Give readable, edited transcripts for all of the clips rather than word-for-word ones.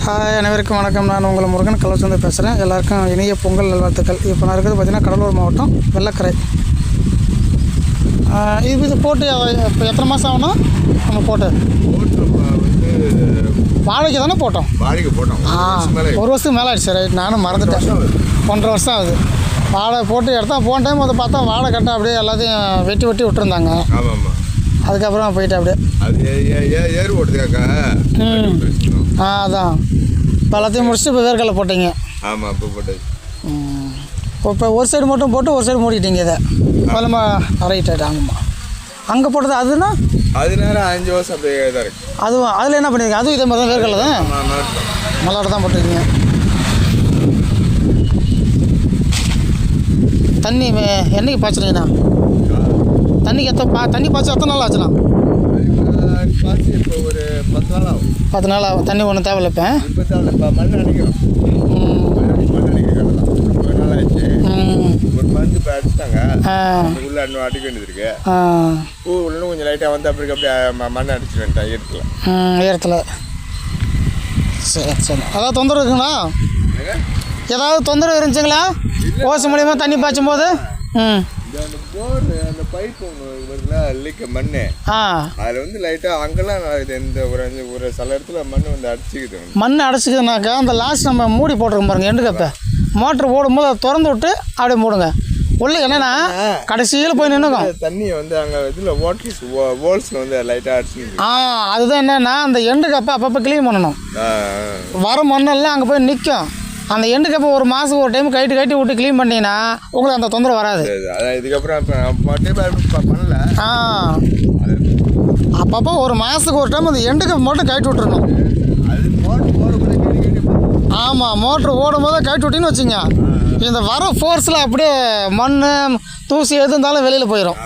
Hi, அனைவருக்கும் வணக்கம். நான் உங்கள் முருகன் கள்ளச்சந்தை பேசுகிறேன். எல்லாருக்கும் இனிய பொங்கல் நல்வாழ்த்துக்கள். இப்போ நான் இருக்கிறது பார்த்திங்கன்னா கடலூர் மாவட்டம் வெள்ளக்கரை. இது போட்டு இப்போ எத்தனை மாதம் ஆகணும் நம்ம போட்டு? வாழைக்கு தானே போட்டோம்? வாழைக்கு போட்டோம். ஒரு வருஷத்துக்கு மேலே ஆயிடுச்சு. ரைட், நானும் மறந்துட்டேன். 1.5 வருஷம் ஆகுது. வாழை போட்டு எடுத்தா போன டைம் அதை பார்த்தா வாழை கட்டை அப்படியே எல்லாத்தையும் வெட்டி விட்டுருந்தாங்க. ஆமாம், அதுக்கப்புறம் போயிட்டு அப்படியே அது ஏறு ஓட்டுதுக்காக்கா. அதான் இப்போ எல்லாத்தையும் முடிச்சுட்டு இப்போ வேர்க்கடலை போட்டீங்க. ஆமாம், இப்போ போட்டது. இப்போ ஒரு சைடு மட்டும் போட்டு ஒரு சைடு மூடிக்கிட்டீங்க. இதை நம்ம ரைட் ஆமாம்மா. அங்கே போட்டது அதுனா அது நேரம் 5 வருஷம் அப்படியே தான் இருக்குது. அதுவும் அதில் என்ன பண்ணியிருக்கீங்க? அதுவும் இதே மாதிரி தான் வேர்க்கடலை தான் மல்லாட்டை தான் போட்டிருக்கீங்க. தண்ணி என்னைக்கு பாய்ச்சுறீங்கண்ணா? தண்ணிக்கு தண்ணி பாய்ச்சா எத்தனை நாள் ஆச்சுண்ணா? இப்போ ஒரு 10 நாள் ஆகும். 10 நாள் ஆகும். தண்ணி ஒன்றும் தேவையில்லை. இப்போ தேவை. இப்போ மண் அடிக்கிறோம். மண் அடிக்கிறோம். ஒரு நாள் ஆயிடுச்சு. ஒரு மருந்து இப்போ அடிச்சிட்டாங்க. உள்ளே இன்னும் அடிக்க வேண்டியது இருக்கு. பூ இன்னும் கொஞ்சம் லைட்டாக வந்து அப்படியே மண் அடிச்சுட்டு வந்துட்டேன் ஈரத்தில். சரி சரி. அதாவது தொந்தரவு இருக்குங்களா? ஏதாவது தொந்தரவு இருந்துச்சுங்களா ஓசை மூலியமாக தண்ணி பாய்ச்சும் போது? அந்த போர் அந்த பைப் ஒன்று வருதுல லீக்க மண், அதில் வந்து லைட்டாக அங்கெல்லாம் இந்த ஒரு சில இடத்துல மண் வந்து அடிச்சுக்குது. மண் அடைச்சிக்குதுனாக்கா அந்த லாஸ்ட் நம்ம மூடி போட்டிருக்கோம் பாருங்க, எண்டு கப்பை மோட்ரு ஓடும்போது அதை திறந்து விட்டு அப்படியே மூடுங்க. உள்ள என்னன்னா கடைசியில் போய் நின்றுக்கும் தண்ணியை வந்து அங்கே இதில் ஹோல்ஸில் வந்து லைட்டாக அடிச்சு. அதுதான் என்னன்னா அந்த எண்டு கப்பை அப்பப்போ க்ளீன் பண்ணணும். வர மண்ணெல்லாம் அங்கே போய் நிற்கும். அந்த எண்டு கப்பை ஒரு மாதத்துக்கு ஒரு டைம் கட்டி விட்டு க்ளீன் பண்ணிங்கன்னா உங்களுக்கு அந்த தொந்தரவு வராது. இதுக்கப்புறம் பண்ணல. அப்பப்போ ஒரு மாதத்துக்கு ஒரு டைம் அந்த எண்டு கப்பை மட்டும் கட்டி விட்டுருணும். ஆமாம், மோட்ரு ஓடும் போது கட்டி விட்டின்னு வச்சுங்க, இந்த வர ஃபோர்ஸில் அப்படியே மண் தூசி எது இருந்தாலும் வெளியில் போயிடும்.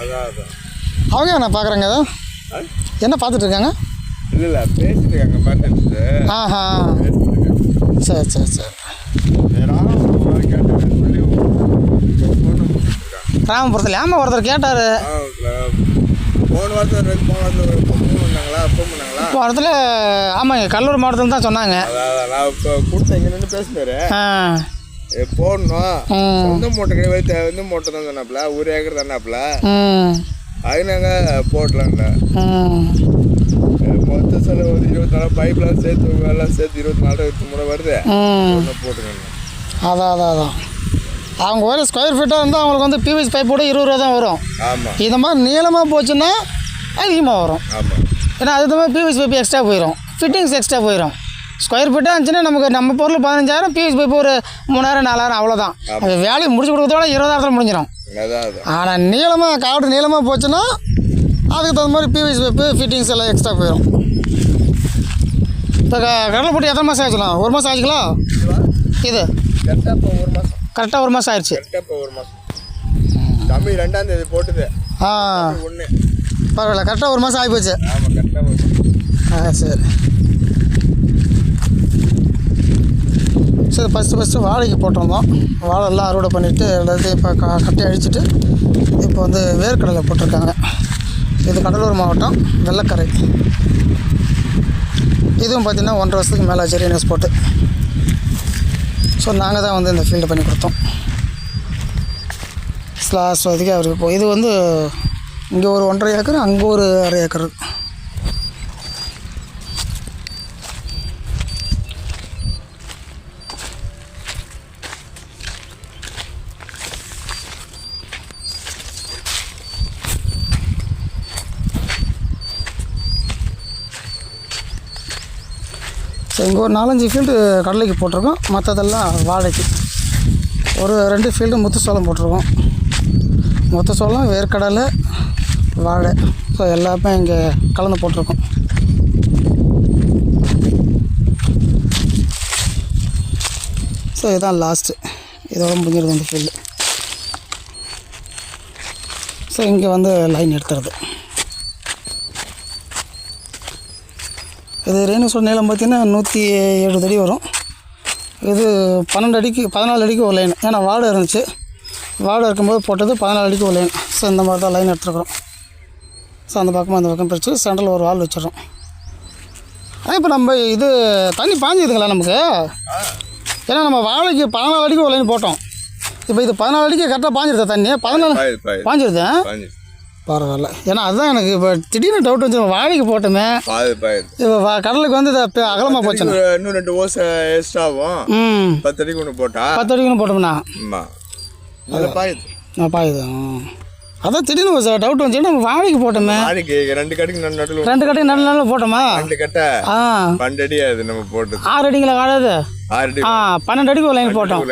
அவங்க என்ன பார்க்குறாங்க? என்ன பார்த்துட்டு இருக்காங்க? இல்லை பேசிட்டு இருக்காங்க. ஆஹா, சரி சரி சரி. கிராமப்புறத்தில் ஆமாம், ஒருத்தர் கேட்டார். இப்போ இடத்துல ஆமாங்க, கடலூர் மாவட்டத்தில் தான் சொன்னாங்க. போடணும் சொந்த மூட்டை வந்து மூட்டை தான் சொன்னாப்புல, 1 ஏக்கர் தானாப்புல. அது நாங்கள் போடலாம்ல. மொத்த செலவு வந்து 24 பைப்லாம் சேர்த்து எல்லாம் சேர்த்து 24-23 வருது. போட்டுக்கணும். அதான் அவங்க ஒரு ஸ்கொயர் ஃபீட்டாக இருந்தால் அவங்களுக்கு வந்து பிவிசி பைப்போட 20 ரூபா தான் வரும். ஆமாம், இந்த மாதிரி நீளமாக போச்சுன்னா அதிகமாக வரும். ஆமாம், ஏன்னா அது மாதிரி பிவிசி பைப்பு எக்ஸ்ட்ரா போயிடும், ஃபிட்டிங்ஸ் எக்ஸ்ட்ரா போயிடும். ஸ்கொயர் ஃபீட்டாக இருந்துச்சுன்னா நமக்கு நம்ம பொருள் 15,000, பிவிசி பைப்பு ஒரு 3,000-4,000 அவ்வளோதான். அது வேலையை முடிச்சு கொடுக்கறதோட 20,000 முடிஞ்சிடும். ஆனால் நீளமாக காடு நீளமாக போச்சுன்னா அதுக்கு தகுந்த மாதிரி பிவிசி பைப்பு ஃபிட்டிங்ஸ் எல்லாம் எக்ஸ்ட்ரா போயிடும். இப்போ கடலை போட்டு எத்தனை மாதம் ஆச்சுக்கலாம்? 1 மாதம் ஆச்சுங்களா? இது கரெக்டாக 1 மாதம் ஆயிடுச்சு. தமிழ் 2ஆம் தேதி போட்டுது. பரவாயில்ல, கரெக்டாக 1 மாதம் ஆகிப்போச்சு. சரி சரி. ஃபஸ்ட்டு வாழைக்கு போட்டிருந்தோம். வாழை எல்லாம் அறுவடை பண்ணிவிட்டு எல்லாத்தையும் இப்போ கட்டி அழிச்சிட்டு இப்போ வந்து வேர்க்கடலை போட்டிருக்காங்க. இது கடலூர் மாவட்டம் வெள்ளக்கரை. இதுவும் பார்த்திங்கன்னா 1.5 வருஷத்துக்கு மேலே ஆச்சு நியூஸ் போட்டு. ஸோ நாங்கள் தான் வந்து இந்த ஃபீல்டு பண்ணி கொடுத்தோம். லாஸ்ட் வரைக்கும் அவருக்கு இப்போ இது வந்து இங்கே ஒரு 1.5 ஏக்கர், அங்கே ஒரு 1/2 ஏக்கர். ஸோ இங்கே ஒரு 4-5 ஃபீல்டு கடலைக்கு போட்டிருக்கோம். மற்றதெல்லாம் வாழைக்கு. ஒரு 2 ஃபீல்டு முத்து சோளம் போட்டிருக்கோம். முத்து சோளம், வேர்க்கடலை, வாழை, ஸோ எல்லாமே இங்கே கலந்து போட்டிருக்கோம். ஸோ இதுதான் லாஸ்ட்டு, இதோட முடிஞ்சிருது இந்த ஃபீல்டு. ஸோ இங்கே வந்து லைன் எடுத்துறது. இது ரேணுசோட நீளம் பார்த்திங்கன்னா 107 அடி வரும். இது 14 அடிக்கு ஒரு லைன். ஏன்னா வாடை இருந்துச்சு, வாடை இருக்கும்போது போட்டது 14 அடிக்கு ஒரு லைன். ஸோ இந்த மாதிரி தான் லைன் எடுத்துருக்குறோம். ஸோ அந்த பக்கமாக அந்த பக்கம் பிரித்து சென்டரில் ஒரு வால் வச்சிடறோம். ஆனால் இப்போ நம்ம இது தண்ணி பாஞ்சுதுங்களா நமக்கு? ஏன்னா நம்ம வாழைக்கு 14 அடிக்கு ஒரு லைன் போட்டோம். இப்போ இது 14 அடிக்கு கரெக்டாக பாஞ்சிருதா தண்ணி? 14 பாஞ்சிருது. பரவாயில்ல. ஏன்னா அதுதான் எனக்கு இப்போ திடீர்னு டவுட் வந்துச்சு. வாழைக்கு போட்டோமே இப்போ கடலுக்கு வந்து இதை அகலமாக போச்சு. இன்னும் 2 ஓசை எக்ஸ்ட்ராவும் 10 அடிக்கு ஒன்று போட்டா 10 அடிக்கு ஒன்று போட்டோம்னா பாயுது. அதான் திடீர்னு டவுட் வந்துச்சு. நம்ம வாழைக்கு போட்டோமே. 2 கடைக்கு நடுவில் 2 கடைக்கு நல்ல போட்டோமா? 2 கட்டை 12 அடி அது நம்ம போட்டது. 6 அடிங்களா வாழது? 12 அடிக்கு ஒரு லைன் போட்டோம்.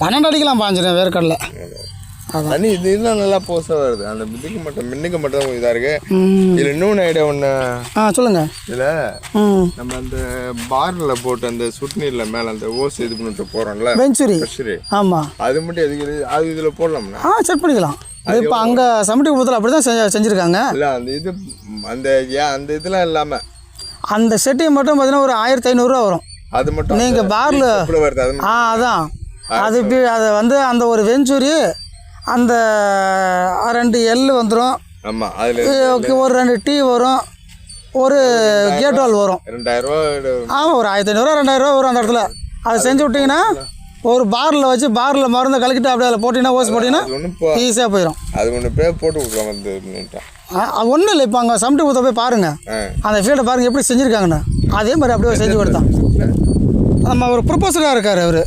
12 அடிக்கெலாம் பாஞ்சிடும் வேர்க்கடலை. தண்ணி இதெல்லாம் நல்லா போஸாக வருது. அந்த மின்னுக்கு மட்டும் இதாக இருக்கு. இதில் இன்னொன்று ஐடியா ஒன்று சொல்லுங்க. இதில் நம்ம அந்த பார்ல போட்டு அந்த சுட்டுநீரில் மேலே அந்த ஓஸ் இது பண்ணிட்டு போகிறோம்ல வெஞ்சுரி. ஆமாம், அது மட்டும் எதுக்கு அது இதில் போடலாம்னா செட் பண்ணிக்கலாம். இப்போ அங்கே சமட்டி குப்பத்தில் அப்படி தான் செஞ்சுருக்காங்க. இல்லை அந்த இது அந்த இதெல்லாம் இல்லாமல் அந்த செட்டிங் மட்டும் பார்த்தீங்கன்னா ஒரு 1500 வரும். அது மட்டும் நீங்கள் பார்ல வருது. அது அதான் அது அதை வந்து அந்த ஒரு வெஞ்சுரி அந்த 2 எள்ளு வந்துடும். ஆமாம், அதில் ஒரு 2 டீ வரும், ஒரு கேட் வால் வரும். 2000 ஆமாம், ஒரு 1500 2000 வரும் அந்த இடத்துல. அதை செஞ்சு விட்டிங்கன்னா ஒரு பாரில் வச்சு பாரில் மருந்தை கலக்கிட்டு அப்படியே அதில் போட்டிங்கன்னா ஓஸ் போட்டிங்கன்னா ஈஸியாக போயிடும். அது ஒன்று போட்டு கொடுக்கலாம் வந்து அது ஒன்றும் இல்லை. இப்போ அங்கே சமட்டி ஊற்ற போய் பாருங்கள், அந்த ஃபீல்டை பாருங்கள் எப்படி செஞ்சுருக்காங்கண்ணா. அதே மாதிரி அப்படியே செஞ்சு கொடுத்தான். நம்ம ஒரு ப்ரொபோசராக இருக்கார் அவர்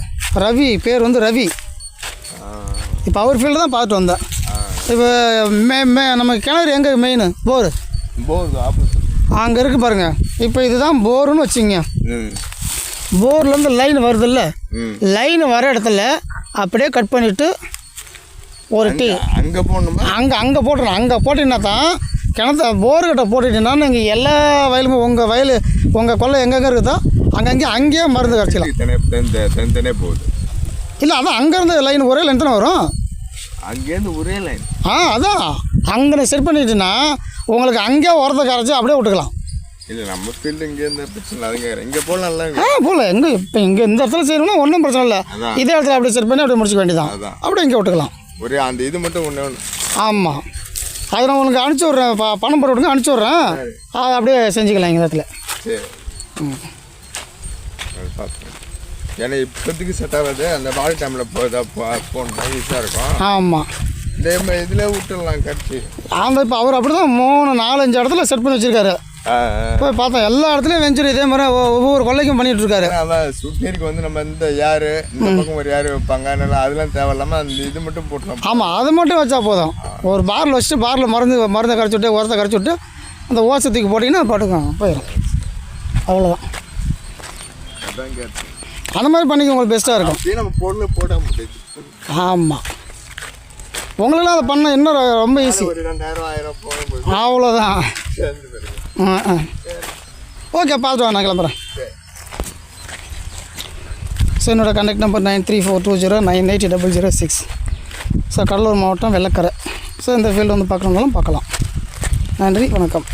ரவி, பேர் வந்து ரவி. இப்போ அவர் ஃபீல்டு தான் பார்த்துட்டு வந்தேன். இப்போ நம்ம கிணறு எங்கே மெயின் போர் அங்கே இருக்குது பாருங்கள். இப்போ இதுதான் போருன்னு வச்சுங்க. போர்லேருந்து லைன் வருதில்ல, லைன் வர இடத்துல அப்படியே கட் பண்ணிவிட்டு ஒரு டீ அங்கே போடணுமா? அங்கே போட்டுறோம். அங்கே போட்டிங்கன்னா தான் கிணத்த போர்கிட்ட போட்டுட்டீங்கன்னா நீங்கள் எல்லா வயலுமே உங்கள் வயல் உங்கள் கொல்லை எங்கெங்கே இருக்குதோ அங்கேயே மருந்து கிடச்சிக்கலாம். தனித்தனியாக போகுது. இல்லை, அதான் அங்கேருந்து லைன் ஒரே லைன் தானே வரும். அங்கேருந்து ஒரே லைன். அதான் அங்கே செட் பண்ணிட்டுன்னா உங்களுக்கு அங்கேயே உரத்தை கரைச்சி அப்படியே விட்டுக்கலாம். இல்லை, நம்ம ஃபீல்டு இங்கேருந்து பிரச்சனை அதுங்க இங்கே போடலாம்ல. போகல எங்கே இப்போ இங்கே இந்த இடத்துல செய்யணும்னா ஒன்றும் பிரச்சனை இல்லை. இதே இடத்துல அப்படியே செட் பண்ணி அப்படியே முடிச்சுக்க வேண்டியதான். அப்படியே இங்கே விட்டுக்கலாம். ஒரே அந்த இது மட்டும் ஒன்று. ஆமாம், அதை நான் உங்களுக்கு அனுப்பிச்சி விட்றேன். பணம் போட்டு விடுங்க, அனுப்பிச்சி விட்றேன். அதை அப்படியே செஞ்சுக்கலாம் இந்த இடத்துல. சரி, ஏன்னா இப்போதைக்கு செட் ஆகாது. அந்த வாழை டைமில் போகணும் ஈஸியாக இருக்கும். ஆமாம், இதே இதில் விட்டுடலாம் கட்சி. ஆமாம், இப்போ அவர் அப்படி தான் 3-4-5 இடத்துல செட் பண்ணி வச்சுருக்காரு. போய் பார்த்தோம் எல்லா இடத்துலையும் வெஞ்சுரி இதே மாதிரி ஒவ்வொரு கொள்ளைக்கும் பண்ணிகிட்டு இருக்காரு. அதான் சுட்டுநீருக்கு வந்து நம்ம இந்த யார் இந்த பக்கம் ஒரு யார் வைப்பாங்க, அதெல்லாம் தேவையில்லாமல் அந்த இது மட்டும் போட்டோம். ஆமாம், அது மட்டும் வச்சா போதும். ஒரு பாரில் வச்சுட்டு பாரில் மருந்தை கரைச்சி விட்டு உரத்தை கரைச்சி விட்டு அந்த ஓசத்துக்கு போட்டிங்கன்னா பாட்டுக்கும் போயிடும். அவ்வளோதான். அதான் கேட்டு அந்த மாதிரி பண்ணிக்க உங்களுக்கு பெஸ்ட்டாக இருக்கும். நம்ம பொருள் போட முடியாது. ஆமாம், உங்களுக்கெல்லாம் அதை பண்ண இன்னும் ரொம்ப ஈஸி. 2000 போகும்போது அவ்வளோதான். ஓகே, பார்த்துட்டு வாங்க, நான் கிளம்புறேன். ஸோ என்னோடய கான்டாக்ட் நம்பர் 9342098006. ஸோ கடலூர் மாவட்டம் வெள்ளக்கரை. ஸோ இந்த ஃபீல்டு வந்து பார்க்குறவங்களும் பார்க்கலாம். நன்றி, வணக்கம்.